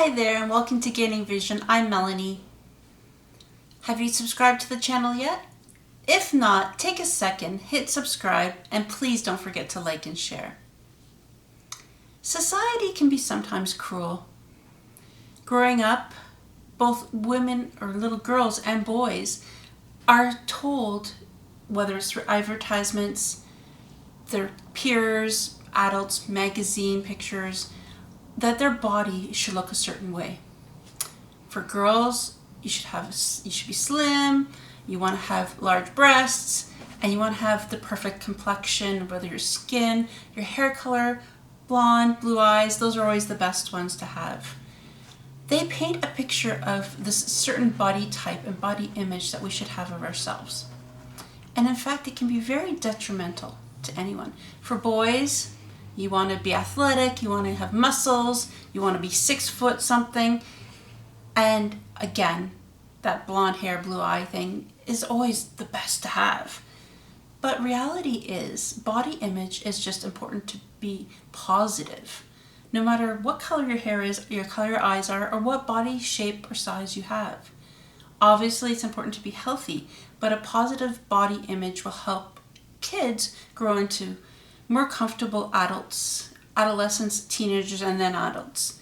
Hi there and welcome to Gaining Vision. I'm Melanie. Have you subscribed to the channel yet? If not, take a second, hit subscribe, and please don't forget to like and share. Society can be sometimes cruel. Growing up, both women or little girls and boys are told, whether it's through advertisements, their peers, adults, magazine pictures, that their body should look a certain way. For girls, you should be slim, you want to have large breasts, and you want to have the perfect complexion, whether your skin, your hair color, blonde, blue eyes, those are always the best ones to have. They paint a picture of this certain body type and body image that we should have of ourselves. And in fact, it can be very detrimental to anyone. For boys, you want to be athletic, you want to have muscles, you want to be 6 foot something. And again, that blonde hair, blue eye thing is always the best to have. But reality is, body image is just important to be positive. No matter what color your hair is, your color your eyes are, or what body shape or size you have. Obviously, it's important to be healthy, but a positive body image will help kids grow into more comfortable adults, adolescents, teenagers, and then adults.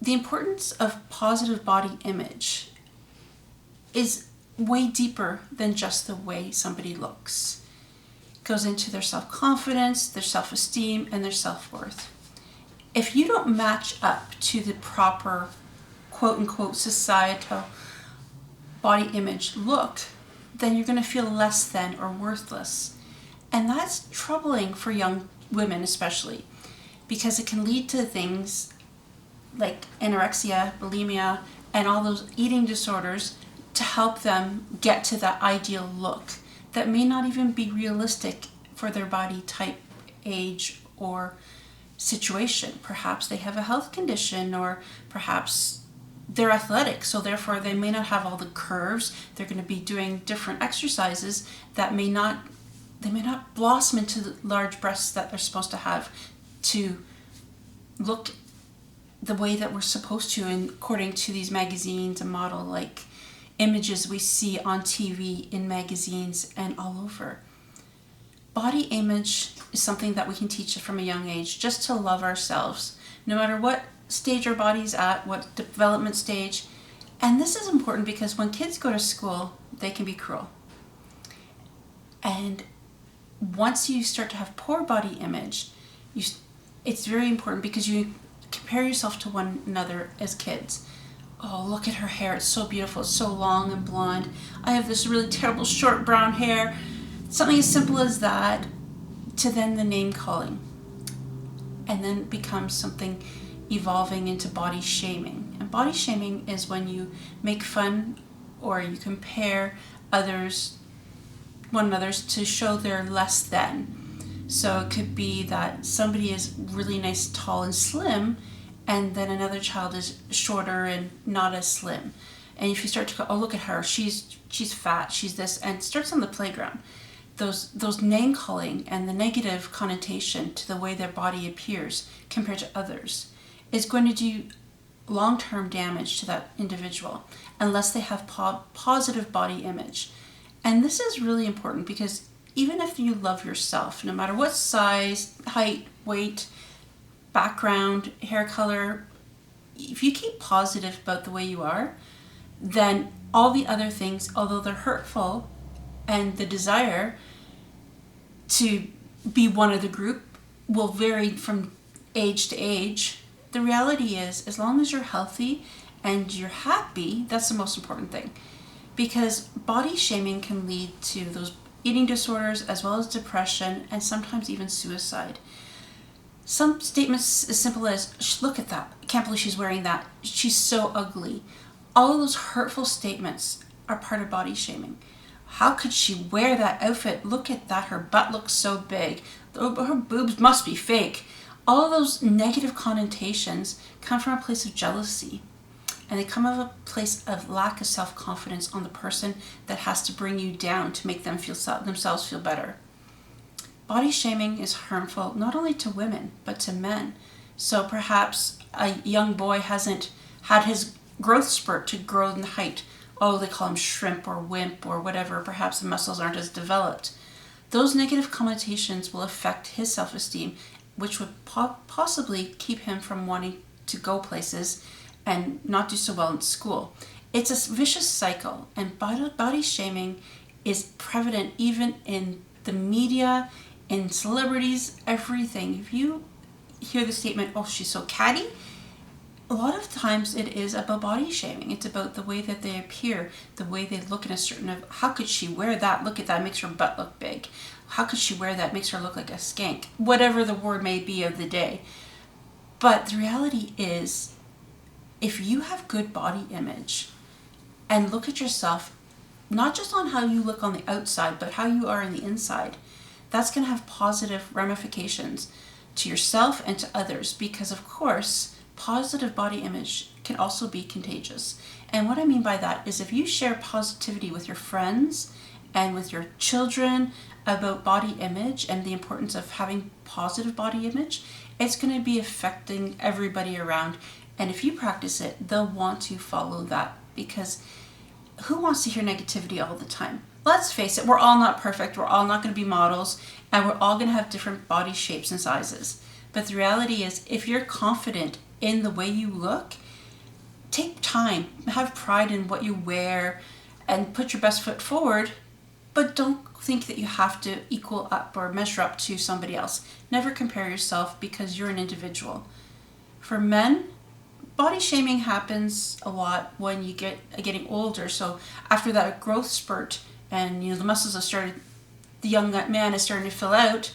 The importance of positive body image is way deeper than just the way somebody looks. It goes into their self-confidence, their self-esteem, and their self-worth. If you don't match up to the proper, quote-unquote, societal body image look, then you're going to feel less than or worthless. And that's troubling for young women especially, because it can lead to things like anorexia, bulimia, and all those eating disorders to help them get to that ideal look that may not even be realistic for their body type, age, or situation. Perhaps they have a health condition, or perhaps they're athletic, so therefore they may not have all the curves. They're going to be doing different exercises that may not blossom into the large breasts that they're supposed to have to look the way that we're supposed to, and according to these magazines and model like images we see on TV, in magazines, and all over. Body image is something that we can teach from a young age, just to love ourselves, no matter what stage our body's at, what development stage. And this is important because when kids go to school, they can be cruel. And once you start to have poor body image, it's very important because you compare yourself to one another as kids. Oh, look at her hair, it's so beautiful, it's so long and blonde. I have this really terrible short brown hair. Something as simple as that, to then the name calling. And then it becomes something evolving into body shaming. And body shaming is when you make fun or you compare one another's to show they're less than. So it could be that somebody is really nice, tall, and slim, and then another child is shorter and not as slim. And if you start to go, oh, look at her, she's fat, she's this, and it starts on the playground. Those name calling and the negative connotation to the way their body appears compared to others is going to do long-term damage to that individual unless they have positive body image. And this is really important because even if you love yourself, no matter what size, height, weight, background, hair color, if you keep positive about the way you are, then all the other things, although they're hurtful, and the desire to be one of the group will vary from age to age, the reality is, as long as you're healthy and you're happy, that's the most important thing. Because body shaming can lead to those eating disorders as well as depression and sometimes even suicide. Some statements as simple as, look at that, I can't believe she's wearing that, she's so ugly. All of those hurtful statements are part of body shaming. How could she wear that outfit? Look at that, her butt looks so big. Her boobs must be fake. All of those negative connotations come from a place of jealousy. And they come from a place of lack of self-confidence on the person that has to bring you down to make them themselves feel better. Body shaming is harmful not only to women, but to men. So perhaps a young boy hasn't had his growth spurt to grow in height. Oh, they call him shrimp or wimp or whatever. Perhaps the muscles aren't as developed. Those negative connotations will affect his self-esteem, which would possibly keep him from wanting to go places and not do so well in school. It's a vicious cycle, and body shaming is prevalent even in the media, in celebrities, everything. If you hear the statement, oh, she's so catty, a lot of times it is about body shaming. It's about the way that they appear, the way they look in a certain, how could she wear that? Look at that, makes her butt look big. How could she wear that? Makes her look like a skank. Whatever the word may be of the day. But the reality is, if you have good body image and look at yourself, not just on how you look on the outside, but how you are on the inside, that's going to have positive ramifications to yourself and to others, because of course, positive body image can also be contagious. And what I mean by that is if you share positivity with your friends and with your children about body image and the importance of having positive body image, it's going to be affecting everybody around. And if you practice it, they'll want to follow that, because who wants to hear negativity all the time? Let's face it, we're all not perfect. We're all not going to be models, and we're all going to have different body shapes and sizes. But the reality is, if you're confident in the way you look, take time, have pride in what you wear, and put your best foot forward, but don't think that you have to equal up or measure up to somebody else. Never compare yourself, because you're an individual. For men, body shaming happens a lot when you getting older. So after that growth spurt and the muscles have started, the young man is starting to fill out,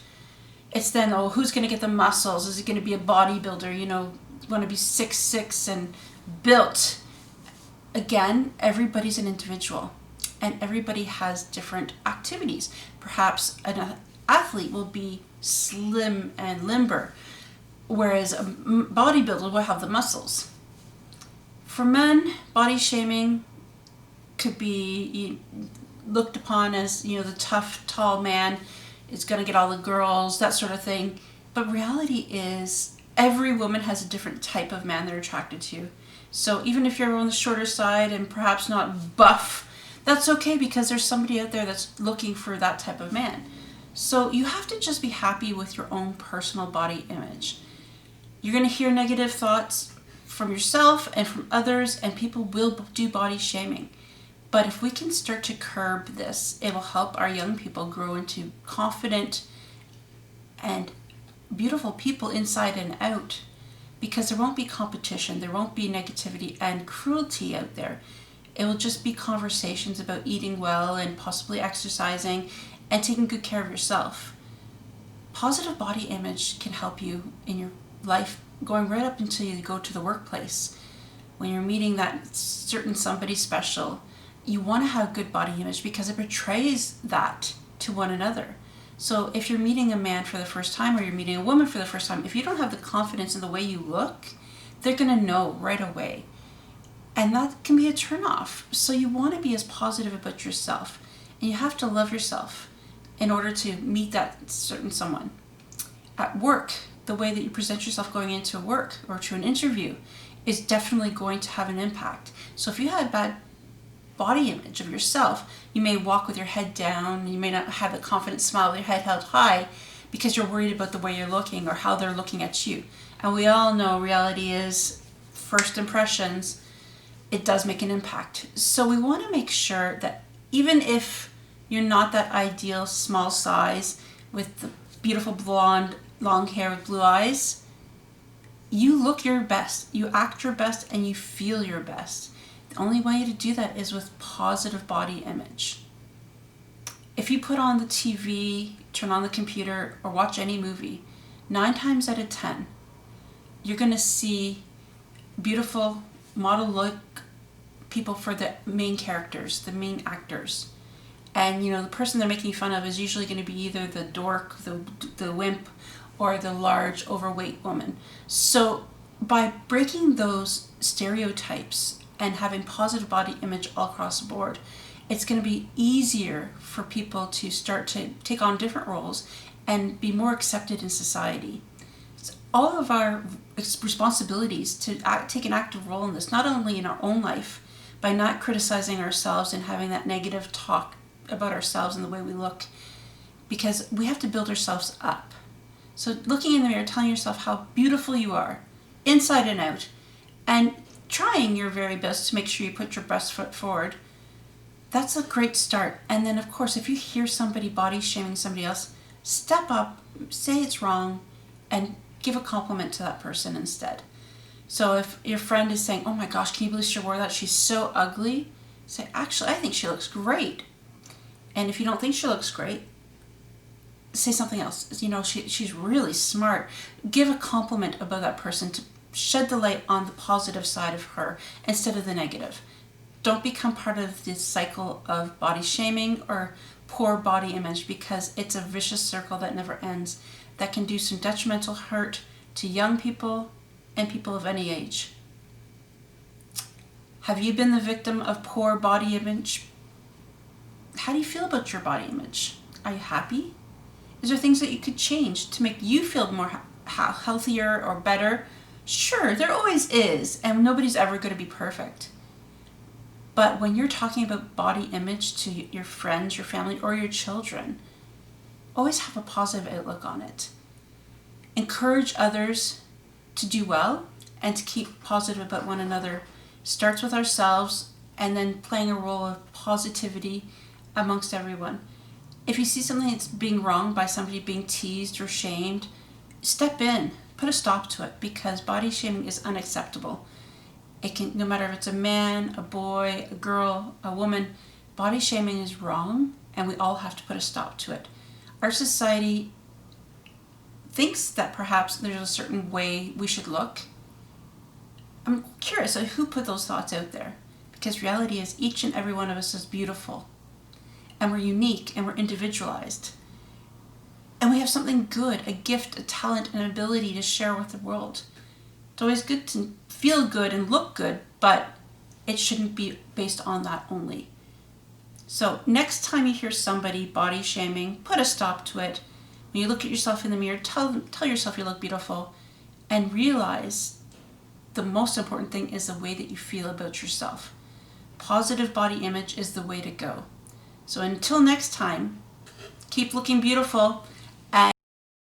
it's then, oh, who's going to get the muscles? Is it going to be a bodybuilder? You want to be 6'6" and built. Again, everybody's an individual, and everybody has different activities. Perhaps an athlete will be slim and limber, whereas a bodybuilder will have the muscles. For men, body shaming could be looked upon as, the tough, tall man is going to get all the girls, that sort of thing. But reality is, every woman has a different type of man they're attracted to. So even if you're on the shorter side and perhaps not buff, that's okay, because there's somebody out there that's looking for that type of man. So you have to just be happy with your own personal body image. You're going to hear negative thoughts from yourself and from others, and people will do body shaming. But if we can start to curb this, it will help our young people grow into confident and beautiful people inside and out, because there won't be competition, there won't be negativity and cruelty out there. It will just be conversations about eating well and possibly exercising and taking good care of yourself. Positive body image can help you in your life going right up until you go to the workplace. When you're meeting that certain somebody special, you want to have good body image because it portrays that to one another. So if you're meeting a man for the first time or you're meeting a woman for the first time, if you don't have the confidence in the way you look, they're going to know right away. And that can be a turnoff. So you want to be as positive about yourself. And you have to love yourself in order to meet that certain someone. At work, the way that you present yourself going into work or to an interview is definitely going to have an impact. So if you had bad body image of yourself, you may walk with your head down, you may not have a confident smile with your head held high because you're worried about the way you're looking or how they're looking at you. And we all know reality is first impressions. It does make an impact. So we want to make sure that even if you're not that ideal small size with the beautiful blonde long hair with blue eyes, you look your best, you act your best, and you feel your best. The only way to do that is with positive body image. If you put on the TV, turn on the computer, or watch any movie, 9 times out of 10, you're going to see beautiful model-look people for the main characters, the main actors. And, the person they're making fun of is usually going to be either the dork, the wimp, or the large, overweight woman. So by breaking those stereotypes and having positive body image all across the board, it's going to be easier for people to start to take on different roles and be more accepted in society. all of our responsibilities to take an active role in this, not only in our own life, by not criticizing ourselves and having that negative talk about ourselves and the way we look, because we have to build ourselves up. So looking in the mirror, telling yourself how beautiful you are, inside and out, and trying your very best to make sure you put your best foot forward, that's a great start. And then, of course, if you hear somebody body shaming somebody else, step up, say it's wrong, and give a compliment to that person instead. So if your friend is saying, oh my gosh, can you believe she wore that? She's so ugly. Say, actually, I think she looks great. And if you don't think she looks great, say something else. You know, she's really smart. Give a compliment about that person to shed the light on the positive side of her instead of the negative. Don't become part of this cycle of body shaming or poor body image, because it's a vicious circle that never ends, that can do some detrimental hurt to young people and people of any age. Have you been the victim of poor body image? How do you feel about your body image? Are you happy? Is there things that you could change to make you feel more healthier or better? Sure, there always is, and nobody's ever going to be perfect. But when you're talking about body image to your friends, your family, or your children, always have a positive outlook on it. Encourage others to do well and to keep positive about one another. Starts with ourselves, and then playing a role of positivity amongst everyone. If you see something that's being wrong by somebody being teased or shamed, step in, put a stop to it, because body shaming is unacceptable. It can, no matter if it's a man, a boy, a girl, a woman, body shaming is wrong, and we all have to put a stop to it. Our society thinks that perhaps there's a certain way we should look. I'm curious, who put those thoughts out there? Because reality is each and every one of us is beautiful, and we're unique, and we're individualized. And we have something good, a gift, a talent, an ability to share with the world. It's always good to feel good and look good, but it shouldn't be based on that only. So next time you hear somebody body shaming, put a stop to it. When you look at yourself in the mirror, tell yourself you look beautiful, and realize the most important thing is the way that you feel about yourself. Positive body image is the way to go. So until next time, keep looking beautiful.